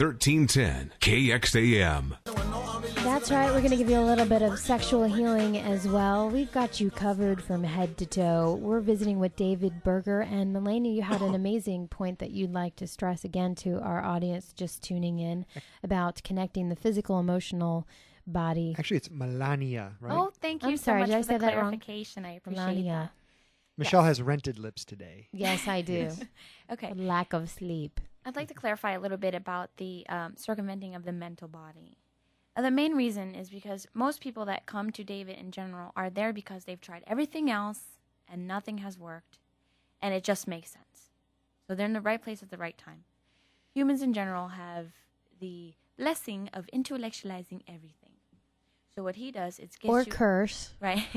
1310 KXAM. That's right. We're going to give you a little bit of sexual healing as well. We've got you covered from head to toe. We're visiting with David Berger. And Melania, you had an amazing point that you'd like to stress again to our audience just tuning in about connecting the physical, emotional body. Actually, it's Melania, right? Oh, thank you I'm so sorry, much did I for say the that wrong? clarification. I appreciate Melania. Michelle has rented lips today. Yes, I do. that. Okay. Lack of sleep. I'd like to clarify a little bit about the circumventing of the mental body. The main reason is because most people that come to David in general are there because they've tried everything else and nothing has worked, and it just makes sense. So they're in the right place at the right time. Humans in general have the blessing of intellectualizing everything. So what he does is get Or you... curse. Right.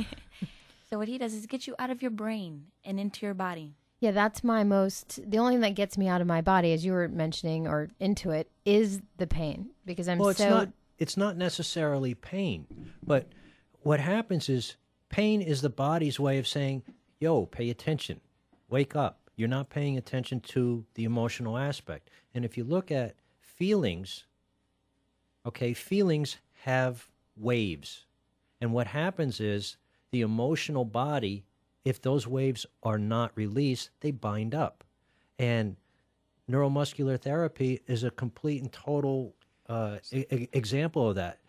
So what he does is get you out of your brain and into your body. Yeah, that's the only thing that gets me out of my body, as you were mentioning, or into it, is the pain. Because It's not necessarily pain, but what happens is pain is the body's way of saying, yo, pay attention, wake up. You're not paying attention to the emotional aspect. And if you look at feelings, okay, feelings have waves. And what happens is the emotional body, if those waves are not released, they bind up. And neuromuscular therapy is a complete and total example of that,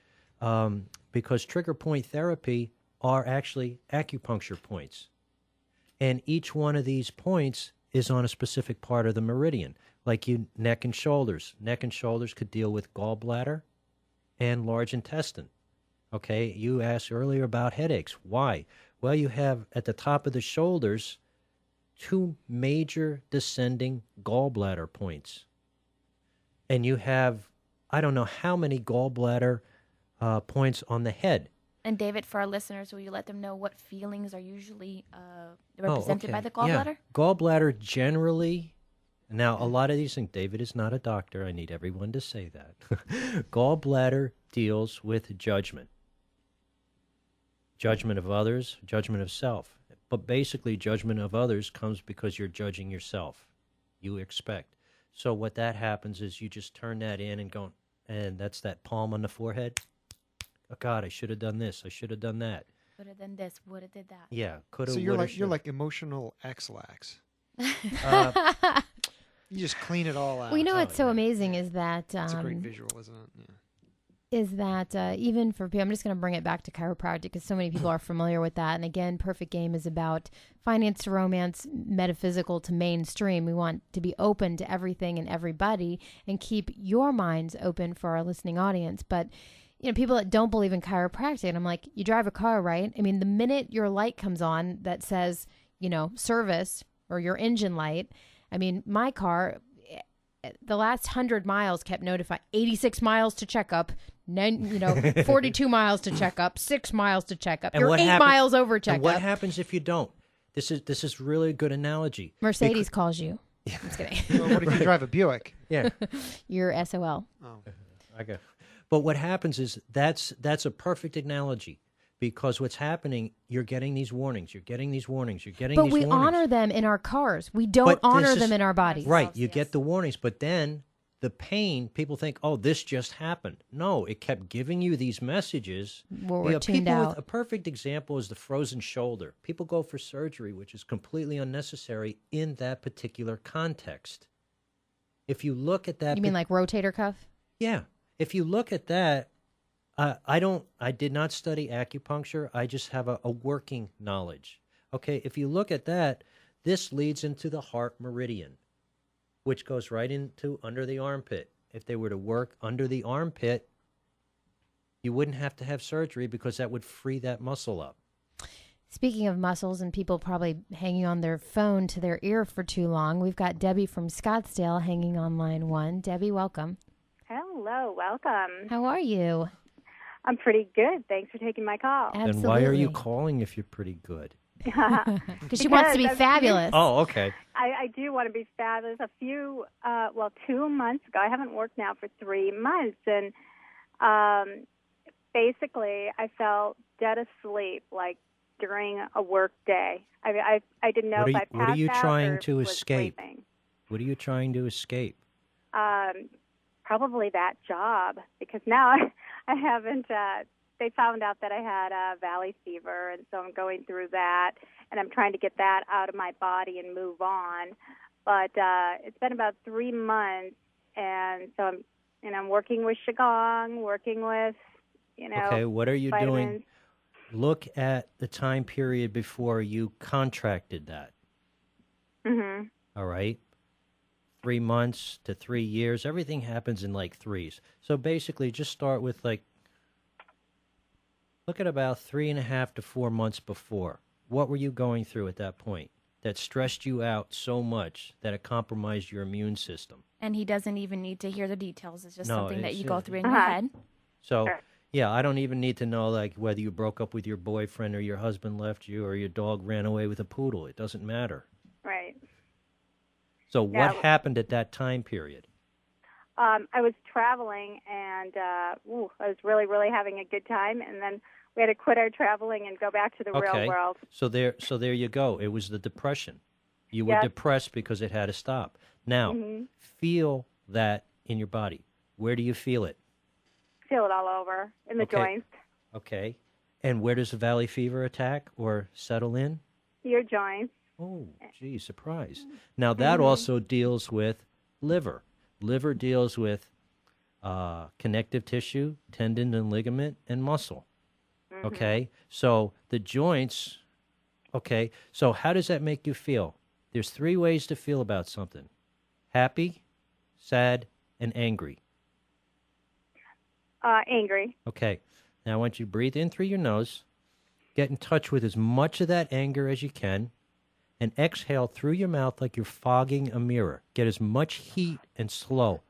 because trigger point therapy are actually acupuncture points, and each one of these points is on a specific part of the meridian. Like neck and shoulders could deal with gallbladder and large intestine. Okay, you asked earlier about headaches. Why? Well, you have at the top of the shoulders 2 major descending gallbladder points, and you have I don't know how many gallbladder points on the head. And David, for our listeners, will you let them know what feelings are usually represented by the gallbladder? Yeah. Gallbladder generally, now a lot of these things, David is not a doctor, I need everyone to say that. Gallbladder deals with judgment. Judgment of others, judgment of self. But basically, judgment of others comes because you're judging yourself. You expect. So what that happens is you just turn that in and that's that palm on the forehead. Oh God, I should have done this. I should have done that. Would have done this. Would have did that. Yeah, could have. So you're like emotional X-lax. You just clean it all out. Well, you know what's so amazing is that it's a great visual, isn't it? Yeah. Is that even for people, I'm just going to bring it back to chiropractic because so many people are familiar with that. And again, Perfect Game is about finance to romance, metaphysical to mainstream. We want to be open to everything and everybody and keep your minds open for our listening audience. But, you know, people that don't believe in chiropractic, and I'm like, you drive a car, right? I mean, the minute your light comes on that says, you know, service or your engine light, I mean, my car, the last 100 miles kept notifying 86 miles to check up, 42 miles to check up, 6 miles to check up. You're 8 miles over check up. What up. happens if you don't? This is really a good analogy. Mercedes calls you. I'm just kidding. Well, what if you drive a Buick? Yeah. You're SOL. Oh. Okay. But what happens is that's a perfect analogy. Because what's happening, you're getting these warnings. But we honor them in our cars. We don't honor them in our bodies. Right. You get the warnings. But then the pain, people think, oh, this just happened. No, it kept giving you these messages. Well, we're tuned out. A perfect example is the frozen shoulder. People go for surgery, which is completely unnecessary in that particular context. If you look at that... You mean like rotator cuff? Yeah. If you look at that, I did not study acupuncture. I just have a working knowledge. Okay, if you look at that, this leads into the heart meridian, which goes right into under the armpit. If they were to work under the armpit, you wouldn't have to have surgery because that would free that muscle up. Speaking of muscles and people probably hanging on their phone to their ear for too long, we've got Debbie from Scottsdale hanging on line 1. Debbie, welcome. Hello, welcome. How are you? I'm pretty good. Thanks for taking my call. Absolutely. Then why are you calling if you're pretty good? Because she wants to be fabulous. Oh, okay. I do want to be fabulous. 2 months ago, I haven't worked now for 3 months, and basically I felt dead asleep, like during a work day. I didn't know if I passed out or was sleeping. What are you trying to escape? probably that job, because now I haven't. They found out that I had valley fever, and so I'm going through that, and I'm trying to get that out of my body and move on. But it's been about 3 months, and so I'm working with Qigong, working with, Okay, what are you vitamins. doing? Look at the time period before you contracted that. Mm-hmm. All right? 3 months to 3 years. Everything happens in like threes. So basically, just start with like, look at about 3.5 to 4 months before. What were you going through at that point that stressed you out so much that it compromised your immune system? And he doesn't even need to hear the details. It's just No, something that it's you ju- go through in your head. So, yeah, I don't even need to know like whether you broke up with your boyfriend or your husband left you or your dog ran away with a poodle. It doesn't matter. Right. So what happened at that time period? I was traveling, and I was really, really having a good time, and then we had to quit our traveling and go back to the real world. So there you go. It was the depression. You were depressed because it had to stop. Now, feel that in your body. Where do you feel it? Feel it all over in the joints. Okay. And where does the valley fever attack or settle in? Your joints. Oh, gee, surprise. Now, that also deals with liver. Liver deals with connective tissue, tendon and ligament, and muscle. Okay? So the joints, okay, so how does that make you feel? There's 3 ways to feel about something. Happy, sad, and angry. Angry. Okay. Now I want you to breathe in through your nose, get in touch with as much of that anger as you can, and exhale through your mouth like you're fogging a mirror. Get as much heat and slow.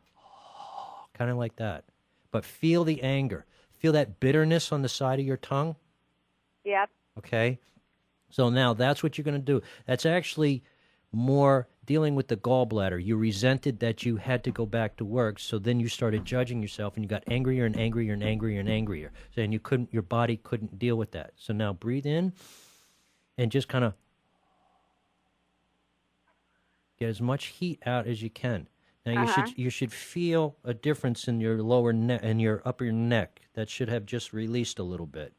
Kind of like that. But feel the anger. Feel that bitterness on the side of your tongue. Yep. Okay? So now that's what you're going to do. That's actually more dealing with the gallbladder. You resented that you had to go back to work, so then you started judging yourself and you got angrier and angrier and angrier and angrier. So, and your body couldn't deal with that. So now breathe in and just kind of get as much heat out as you can. Now you should feel a difference in your lower neck and your upper neck. That should have just released a little bit.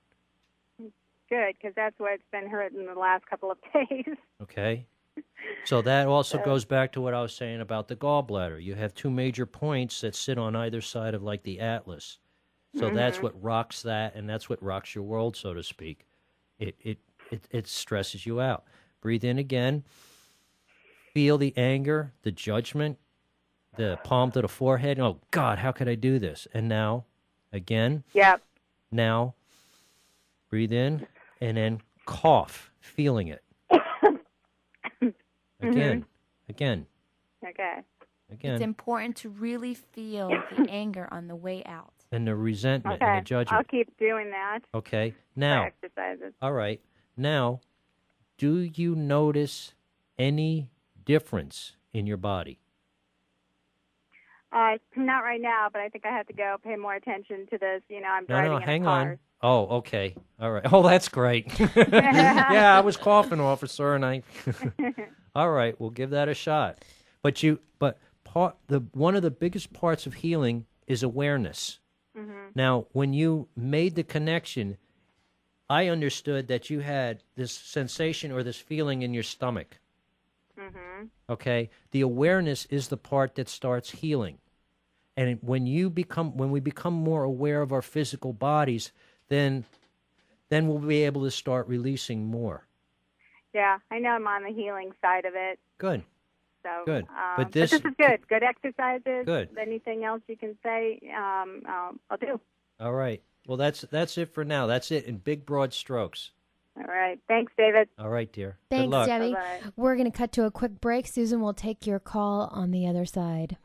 Good, because that's where it's been hurting the last couple of days. Okay. So that also goes back to what I was saying about the gallbladder. You have 2 major points that sit on either side of like the atlas. So that's what rocks that, and that's what rocks your world, so to speak. It stresses you out. Breathe in again. Feel the anger, the judgment, the palm to the forehead. Oh, God, how could I do this? And now, again. Yep. Now, breathe in, and then cough, feeling it. Again. Okay. Again. It's important to really feel the anger on the way out. And the resentment and the judgment. I'll keep doing that. Okay. Now, exercises. all right. Now, do you notice any difference in your body? Not right now, but I think I have to go pay more attention to this. I'm driving in hang a car. on. Oh, okay. All right. Oh, that's great. Yeah, I was coughing, officer, and I. All right, we'll give that a shot. But one of the biggest parts of healing is awareness. Now, when you made the connection, I understood that you had this sensation or this feeling in your stomach. Okay? The awareness is the part that starts healing. And when we become more aware of our physical bodies, then we'll be able to start releasing more. Yeah, I know I'm on the healing side of it. Good. So Good. But this is good. Good exercises. Good. Anything else you can say, I'll do. All right. Well, that's it for now. That's it in big, broad strokes. All right. Thanks, David. All right, dear. Thanks, Good luck. Debbie. Bye-bye. We're going to cut to a quick break. Susan will take your call on the other side.